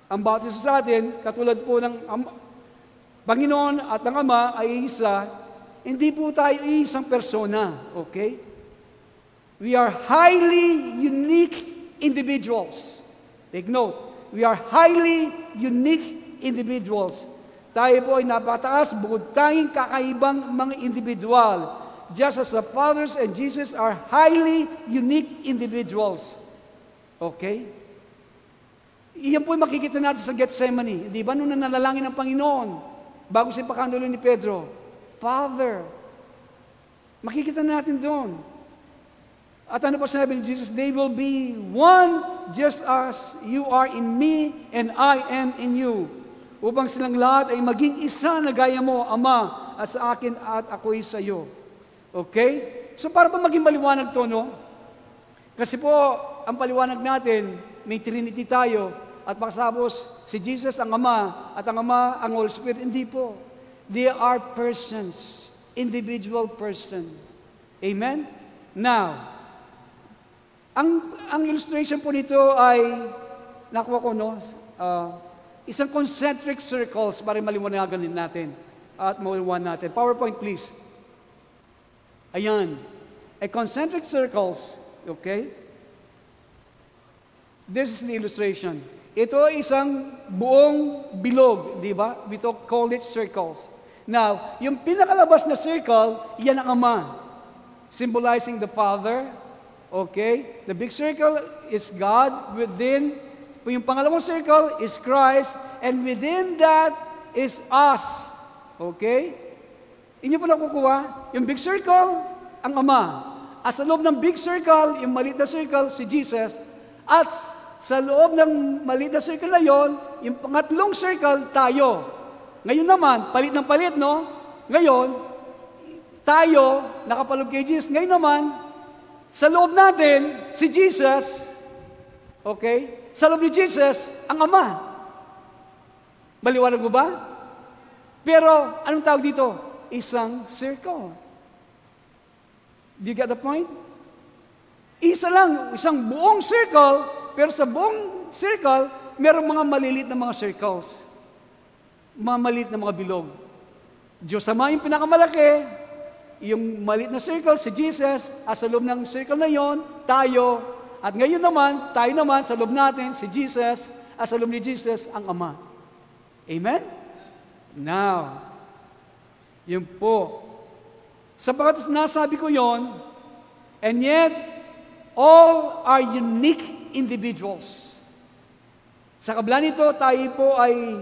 ang bautismo sa atin, katulad po ng Panginoon at ang Ama ay isa, hindi po tayo isang persona. Okay? We are highly unique individuals. Take note. We are highly unique individuals. Tayo po ay napakataas, bukod tanging kakaibang mga individual. Just as the fathers and Jesus are highly unique individuals. Okay? Iyan po makikita natin sa Gethsemane. Di ba nung nanalangin ng Panginoon, bago siya pakandulo ni Pedro, Father, makikita natin doon. At ano pa sinabi ni Jesus? They will be one just as you are in me and I am in you. Upang silang lahat ay maging isa na gaya mo, Ama, at sa akin at ako'y sa iyo. Okay? So para pa maging maliwanag to, no? Kasi po, ang paliwanag natin, may Trinity tayo, at pakasapos, si Jesus ang Ama, at ang Ama ang Holy Spirit. Hindi po. They are persons, individual person. Amen? Now, ang illustration po nito ay, nakuha ko, no? Isang concentric circles para maliwanagan din natin at maliwan natin. PowerPoint, please. Ayan. A concentric circles, okay? This is the illustration. Ito ay isang buong bilog, di ba? We call it circles. Now, yung pinakalabas na circle, yan ang Ama. Symbolizing the Father. Okay? The big circle is God. Within, yung pangalawang circle is Christ. And within that is us. Okay? Inyo po nakukuha, yung big circle, ang Ama. At sa loob ng big circle, yung maliit na circle, si Jesus. At sa loob ng maliit na circle na yon, yung pangatlong circle, tayo. Ngayon naman, palit ng palit, no? Ngayon, tayo, nakapaloob kay Jesus. Ngayon naman, sa loob natin, si Jesus, okay? Sa loob ni Jesus, ang Ama. Maliwanag mo ba? Pero, anong tawag dito? Isang circle. Do you get the point? Isa lang, isang buong circle, pero sa buong circle, merong mga malilit na mga circles. Mga maliit na mga bilog. Diyos Ama yung pinakamalaki, yung maliit na circle, si Jesus, at sa loob ng circle na yon, tayo. At ngayon naman, tayo naman, sa loob natin, si Jesus, at sa loob ni Jesus, ang Ama. Amen? Now, yun po. Sapagat nasabi ko yon, and yet, all are unique individuals. Sa kabila nito, tayo po ay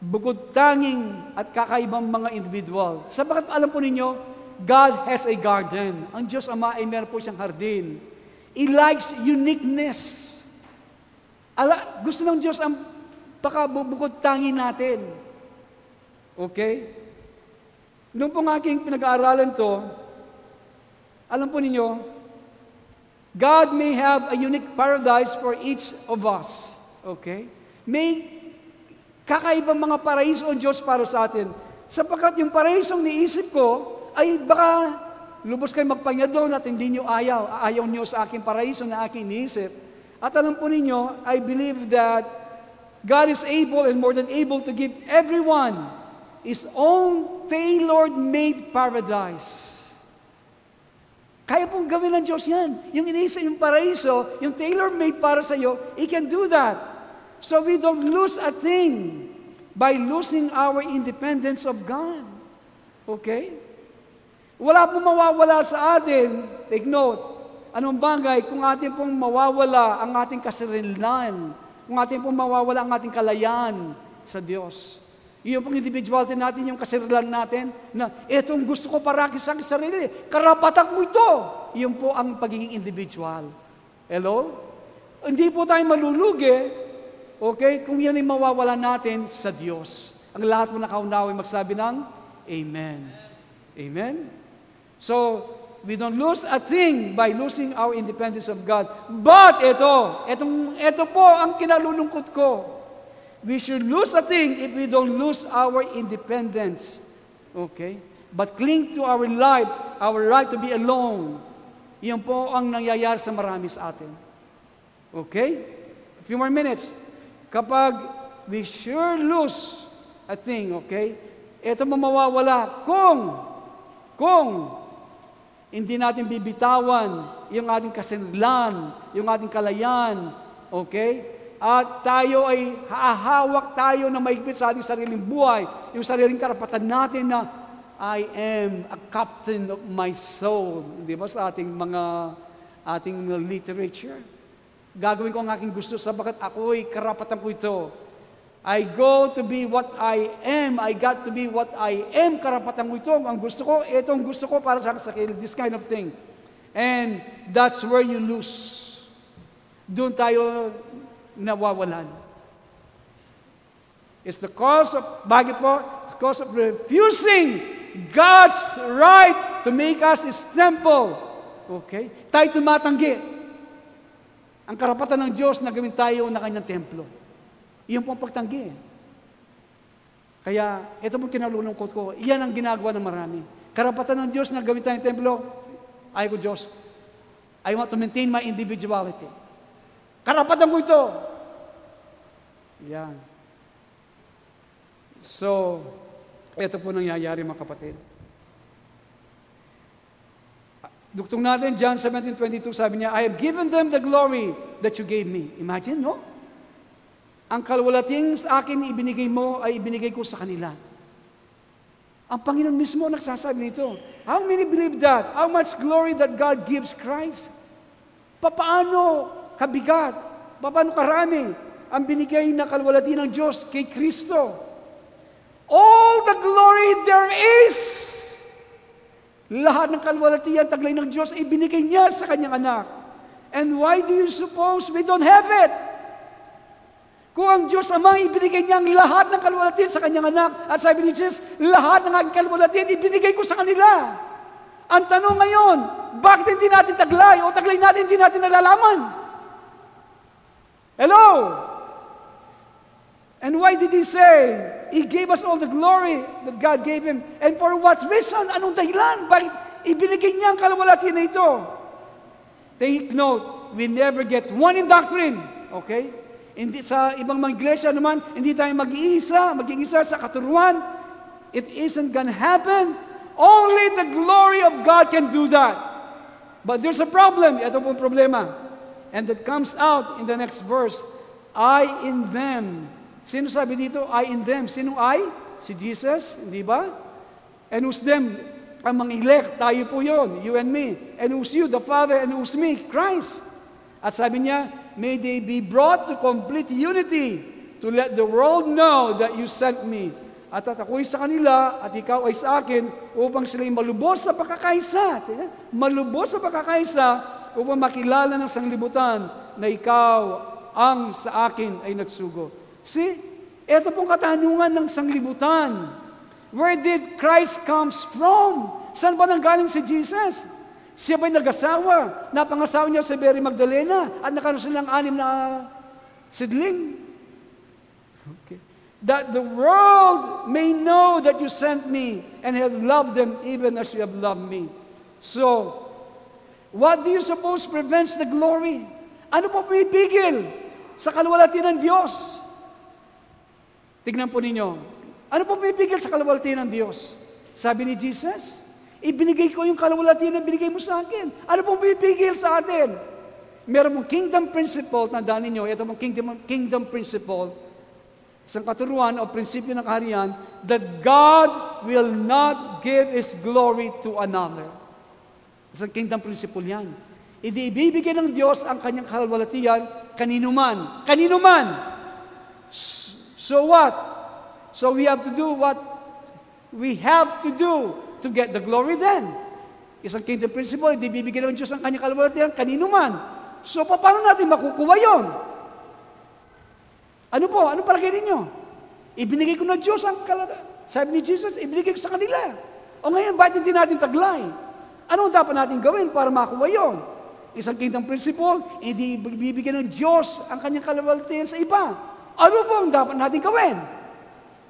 bukod tanging at kakaibang mga individual. Sapagat alam po ninyo, God has a garden. Ang Diyos Ama ay meron po siyang hardin. He likes uniqueness. Gusto ng Diyos ang pakabubukod tangi natin. Okay? Nung pong aking pinag-aaralan to, alam po ninyo, God may have a unique paradise for each of us. Okay? May kakaibang mga paraiso ang Diyos para sa atin. Sapagkat yung paraisong niisip ko, ay baka lubos kayo magpahinga doon at hindi nyo ayaw nyo sa aking paraiso na aking niisip. At alam po ninyo, I believe that God is able and more than able to give everyone his own tailor-made paradise. Kaya pong gawin ng Diyos yan. Yung iniisip, yung paraiso, yung tailor-made para sa iyo, He can do that. So we don't lose a thing by losing our independence of God. Okay? Wala pong mawawala sa atin. Take note. Anong bagay kung atin pong mawawala ang ating kasarilan, kung atin pong mawawala ang ating kalayaan sa Diyos. Iyon pong individuality natin, yung kasarilan natin, na itong gusto ko para sa aking sarili, karapatan ko ito. Iyon po ang pagiging individual. Hello? Hindi po tayo malulugi, okay, kung yan ay mawawala natin sa Diyos. Ang lahat po nakaunawa ay magsabi ng Amen. Amen? So, we don't lose a thing by losing our independence of God. But ito po ang kinalulungkot ko. We should lose a thing if we don't lose our independence. Okay? But cling to our life, our right to be alone. Iyan po ang nangyayari sa marami sa atin. Okay? A few more minutes. Kapag we sure lose a thing, okay? Ito mo mawawala kung hindi natin bibitawan yung ating kasarilan, yung ating kalayaan, okay? At tayo ay hahawak tayo na mahigpit sa ating sariling buhay, yung sariling karapatan natin na I am a captain of my soul. Di ba sa ating literature? Gagawin ko ang aking gusto sabagat ako'y karapatan ko ito. I go to be what I am. I got to be what I am. Karapatan ko ito. Ang gusto ko, itong gusto ko para sa akin, this kind of thing. And that's where you lose. Doon tayo nawawalan. It's the cause of, bakit po? It's the cause of refusing God's right to make us His temple. Okay? Tayo tumatanggi. Ang karapatan ng Diyos na gawin tayo na kanyang templo. Iyon po ang pagtanggi. Kaya, ito pong kinalulungkot ko, iyan ang ginagawa ng marami. Karapatan ng Diyos na gawin tayong templo, ay ko Diyos, I want to maintain my individuality. Karapatan ko ito. Yan. So, ito po nangyayari mga kapatid. Duktong natin, John 17:22, sabi niya, I have given them the glory that you gave me. Imagine, no? Ang kalwalating sa akin ibinigay mo ay ibinigay ko sa kanila. Ang Panginoon mismo nagsasabi nito. How many believe that? How much glory that God gives Christ? Paano kabigat? Paano karami ang binigay na kalwalati ng Diyos kay Kristo? All the glory there is. Lahat ng kalwalatian, taglay ng Diyos, ibinigay niya sa kanyang anak. And why do you suppose we don't have it? Kung ang Diyos Ama, ibinigay niya ang lahat ng kalwalatian sa kanyang anak, at sabi ni Jesus, lahat ng aking kalwalatian, ibinigay ko sa kanila. Ang tanong ngayon, bakit hindi natin taglay, o taglay natin, hindi natin nalalaman? Hello? And why did He say, He gave us all the glory that God gave Him? And for what reason? Anong dahilan? Bakit ibinigay niya ang kalwalatian na ito? Take note, we never get one in doctrine. Okay? Hindi, sa ibang mga iglesia naman, hindi tayo mag-iisa sa katuruan. It isn't gonna happen. Only the glory of God can do that. But there's a problem. Ito po ang problema. And that comes out in the next verse. I in them. Sino sabi dito? I in them. Sino I? Si Jesus, hindi ba? And who's them? Ang mga elect, tayo po yun, you and me. And who's you? The Father. And who's me? Christ. At sabi niya, may they be brought to complete unity to let the world know that you sent me. at ako'y sa kanila, at ikaw ay sa akin, upang sila'y malubos sa pagkakaisa. Malubos sa pagkakaisa, upang makilala ng sanglibutan na ikaw ang sa akin ay nagsugo. See, ito pong katanungan ng sanglibutan. Where did Christ comes from? Saan ba nanggaling si Jesus? Siya ba'y nag-asawa? Napangasawa niya si Mary Magdalena at nakaroon sila ng 6 na sidling. Okay. That the world may know that you sent me and have loved them even as you have loved me. So, what do you suppose prevents the glory? Ano po pipigil sa kaluwalhati ng Diyos? Tignan po ninyo. Ano po pipigil sa kaluwalhati ng Diyos? Sabi ni Jesus, ibinigay ko yung kaluwalhati na binigay mo sa akin. Ano pong pipigil sa atin? Meron mong kingdom principle, tandaan ninyo, ito mong kingdom principle, isang katuruan o prinsipyo ng kaharian, that God will not give His glory to another. Isang kingdom principle yan. Hindi ibibigay ng Diyos ang kanyang kaluwalhatian kanino man. Kanino man! So what? So we have to do what we have to do to get the glory then. Isang kingdom principle, hindi bibigyan ng Diyos ang kanyang kaluwalhatian kanino man. So, paano natin makukuha yon? Ano po? Ano palagay ninyo? Ibinigay ko na Diyos ang kaluwalhatian. Sabi ni Jesus, ibinigay ko sa kanila. O ngayon, bakit hindi natin taglay? Ano dapat natin gawin para makuha yon? Isang kingdom principle, hindi bibigyan ng Diyos ang kanyang kaluwalhatian sa iba. Ano po ang dapat natin gawin?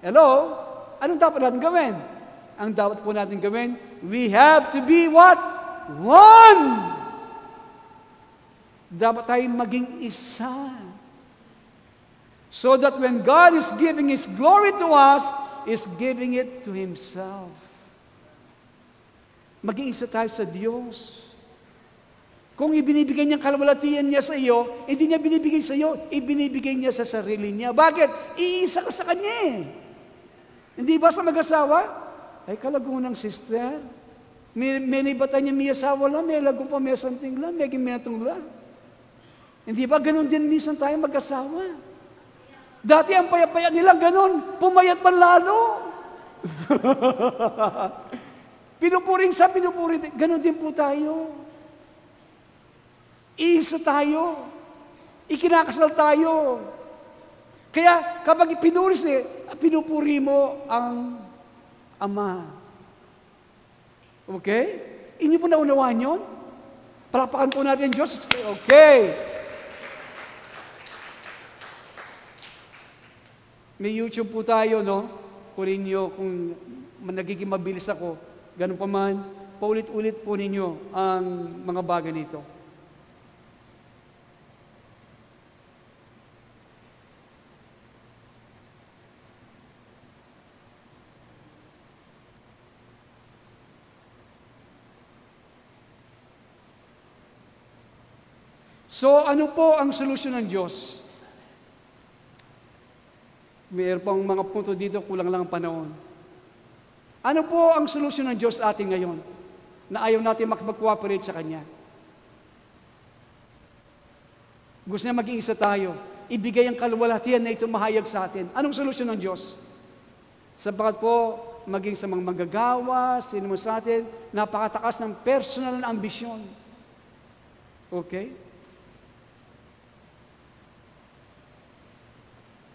Hello? Anong dapat natin gawin? Ang dapat po natin gawin, we have to be what? One! Dapat tayong maging isa. So that when God is giving His glory to us, is giving it to Himself. Maging isa tayo sa Diyos. Kung ibinibigay niya ang kaluwalhatian niya sa iyo, hindi niya binibigay sa iyo, ibinibigay niya sa sarili niya. Bakit? Iisa ka sa Kanya eh. Hindi ba sa mag-asawa? Ay, kalagunang sister. May nibatan niya may asawa lang, may lagong pa may santing lang, may gimetong lang. Hindi ba ganun din minsan tayo mag-asawa? Dati ang payat-payat nila ganun, pumayat man lalo. Pinupuring sa pinupuring, ganun din po tayo. Iisa tayo. Ikinakasal tayo. Kaya kapag pinupuri mo ang Ama. Okay? Inyo po naunawaan yun? Palapakan po natin Diyos. Okay. May YouTube po tayo, no? Kunin nyo kung nagiging mabilis ako. Ganun pa man, paulit-ulit po ninyo ang mga bagay nito. So, ano po ang solusyon ng Diyos? Mayroon pang mga punto dito, kulang lang ang panahon. Ano po ang solusyon ng Diyos atin ngayon na ayaw natin mag-cooperate sa Kanya? Gusto niya maging isa tayo. Ibigay ang kaluwalhatian na ito mahayag sa atin. Anong solusyon ng Diyos? Sapagat po, maging sa mga manggagawa, sino mo sa atin, napakatakas ng personal na ambisyon. Okay?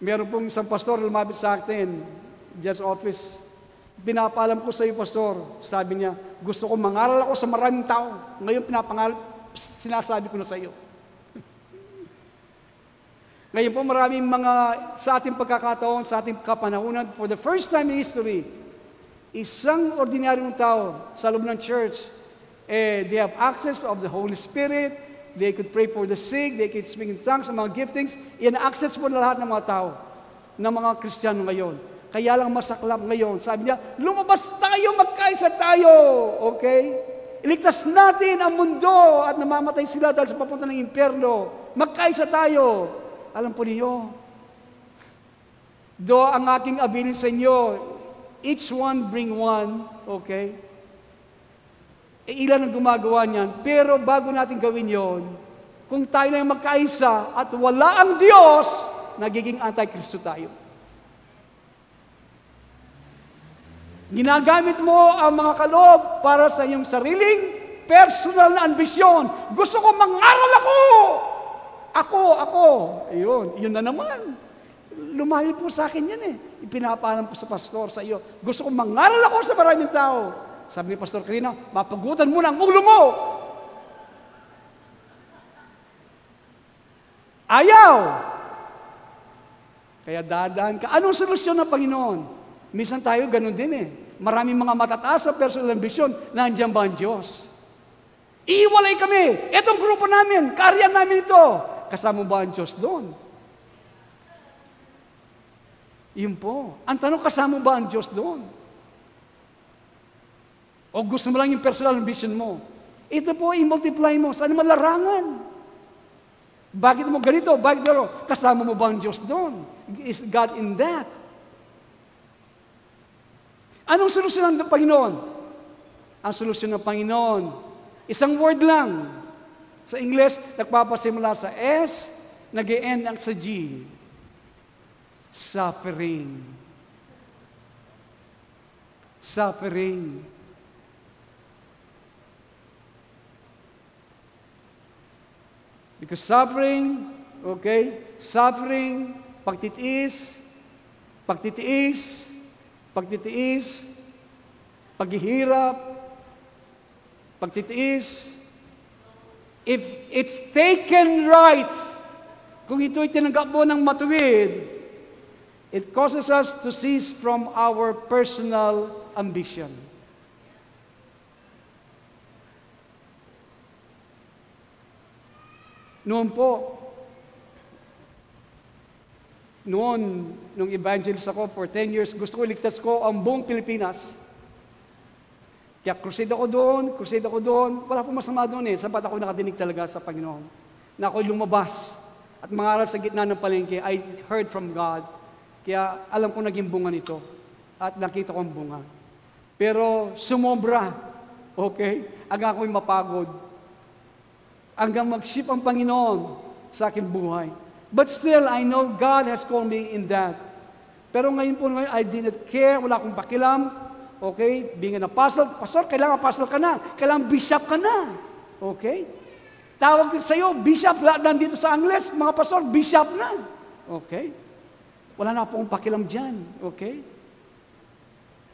Meron pong isang pastor lumapit sa akin, just office. Pinapaalam ko sa iyo, pastor. Sabi niya, gusto ko mangaral ako sa maraming tao. Ngayon sinasabi ko na sa iyo. Ngayon po maraming mga sa ating pagkakataon, sa ating kapanahunan, for the first time in history, isang ordinaryong tao sa loob ng church, they have access of the Holy Spirit, they could pray for the sick, they could speak in tongues, ang mga giftings, in-access po na lahat ng mga tao, ng mga Kristiyano ngayon. Kaya lang masaklap ngayon. Sabi niya, lumabas tayo, magkaisa tayo. Okay? Iligtas natin ang mundo at namamatay sila dahil sa papunta ng impyerno. Magkaisa tayo. Alam po niyo, do ang aking abilin sa inyo, each one bring one, okay? Ilan ang gumagawa niyan. Pero bago natin gawin yon, kung tayo na yung magkaisa at wala ang Diyos, nagiging anti-Kristo tayo. Ginagamit mo ang mga kaloob para sa iyong sariling personal na ambisyon. Gusto ko mangaral ako! Ako. Yun na naman. Lumayo po sa akin yan eh. Ipinapaalam po sa pastor sa iyo. Gusto ko mangaral ako sa maraming tao. Sabi ni Pastor Karina, mapagutan mo na ang ulo mo. Ayaw! Kaya dadaan ka. Anong solusyon ng Panginoon? Minsan tayo ganun din eh. Maraming mga matataas sa personal ambisyon, nandiyan ba ang Diyos? Iiwalay kami. Itong grupo namin, karyan namin ito. Kasama ba ang Diyos doon? Yun po. Ang tanong, kasama ba ang Diyos doon? O gusto mo lang yung personal ambition mo? Ito po, i-multiply mo. Saan naman larangan? Bakit mo ganito? Bakit gano'n? Kasama mo ba ang Diyos doon? Is God in that? Anong solusyon ng Panginoon? Ang solusyon ng Panginoon, isang word lang. Sa English, nagpapasimula sa S, nag-e-end ang sa G. Suffering. Suffering. Because suffering, okay, suffering, pagtitiis, paghihirap, pagtitiis, if it's taken right, kung ito'y tinanggap mo ng matuwid, it causes us to cease from our personal ambition. Noon, nung evangelist ako for 10 years, gusto ko iligtas ko ang buong Pilipinas. Kaya crusade ako doon. Wala pong masama doon eh. Sapat ako nakadinig talaga sa Panginoon. Na ako'y lumabas at mangaral sa gitna ng palengke. I heard from God. Kaya alam ko naging bunga nito. At nakita ko ang bunga. Pero sumobra. Okay? Hanggang ako'y mapagod. Hanggang mag-ship ang Panginoon sa aking buhay. But still, I know God has called me in that. Pero ngayon po, I didn't care. Wala akong pakialam. Okay? Being an apostle. Pastor, kailangan apostle ka na. Kailangan bishop ka na. Okay? Tawag sa iyo, bishop. Lahat nandito sa Angles, mga pastor, bishop na. Okay? Wala na akong pakialam dyan. Okay?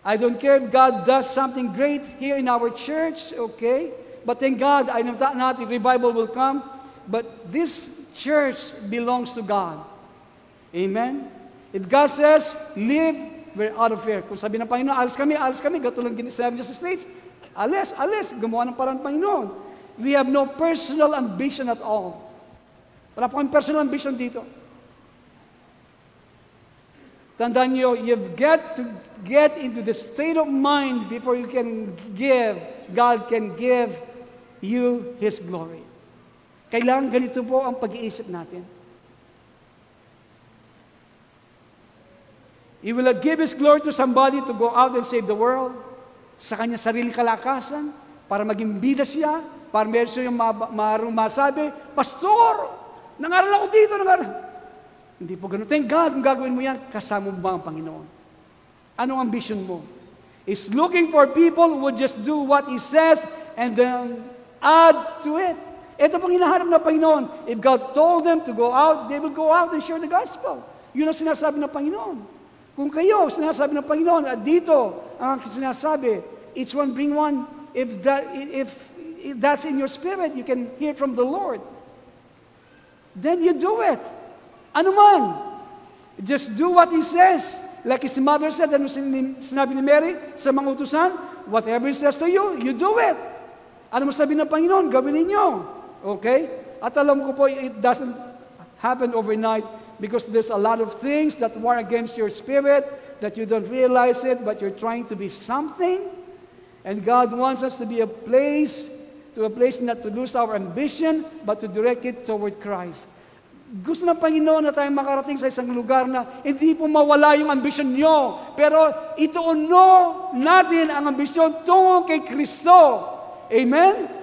I don't care if God does something great here in our church. Okay? But thank God, I know that not the revival will come. But this church belongs to God. Amen? If God says, live, we're out of here. Kung sabi ng Panginoon, alis kami, gatulad sinabi niya sa States, alis, gumawa ng parang Panginoon. We have no personal ambition at all. Wala po kami personal ambition dito. Tandaan niyo, you've got to get into the state of mind before you can give. God can give you His glory. Kailangan ganito po ang pag-iisip natin. He will not give His glory to somebody to go out and save the world sa kanya sarili kalakasan, para maging bida siya, para meron siya yung masabi, Pastor, nangaral ako dito, Hindi po ganun. Thank God, kung gagawin mo yan, kasama mo ba ang Panginoon? Anong ambition mo? Is looking for people who would just do what He says and then add to it. Ito pong hinahanap ng Panginoon. If God told them to go out, they will go out and share the gospel. Yun ang sinasabi ng Panginoon. Kung kayo, sinasabi ng Panginoon, at dito, ang sinasabi, each one bring one, if that's in your spirit, you can hear from the Lord. Then you do it. Ano man. Just do what He says. Like His mother said, ano sinabi ni Mary sa mga utusan, whatever He says to you, you do it. Ano mo sabi ng Panginoon, gawin ninyo. Okay? At alam ko po, it doesn't happen overnight because there's a lot of things that war against your spirit that you don't realize it, but you're trying to be something. And God wants us to be a place not to lose our ambition, but to direct it toward Christ. Gusto ng Panginoon na tayo makarating sa isang lugar na hindi po mawala yung ambisyon nyo, pero ituuno natin ang ambisyon tungo kay Kristo. Amen?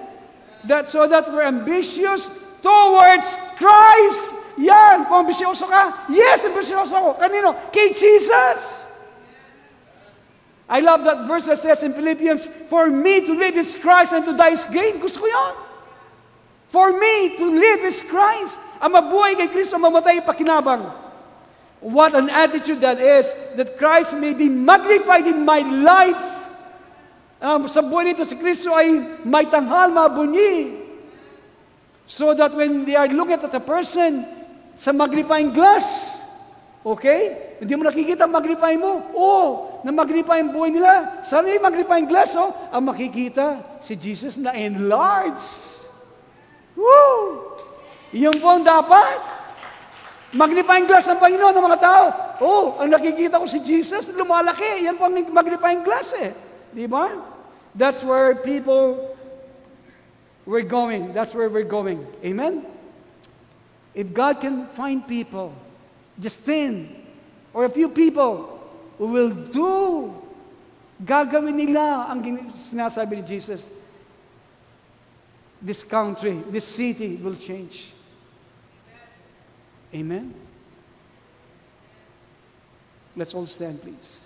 So that we're ambitious towards Christ. Yan. Kung ambisyoso ka, yes, ambisyoso ako. Kanino? Kay Jesus. I love that verse that says in Philippians, for me to live is Christ and to die is gain. Gusto ko yan. For me to live is Christ. Ang mabuhay kay Kristo, mamatay pakinabang. What an attitude that is, that Christ may be magnified in my life. Sa buhay nito, si Kristo ay may tanghal, mabunyi. So that when they are looking at a person sa magnifying glass, okay? Hindi mo nakikita ang magnifying mo. Na magnifying buhay nila. Sana yung magnifying glass, ang makikita si Jesus na enlarged. Woo! Iyon po ang dapat. Magnifying glass ng Panginoon ng mga tao. Ang nakikita ko si Jesus, lumalaki. Yan po ang magnifying glass Di ba? That's where we're going. That's where we're going. Amen? If God can find people, just 10 or a few people who will do, gagawin nila ang sinasabi ni Jesus, this country, this city will change. Amen? Let's all stand, please.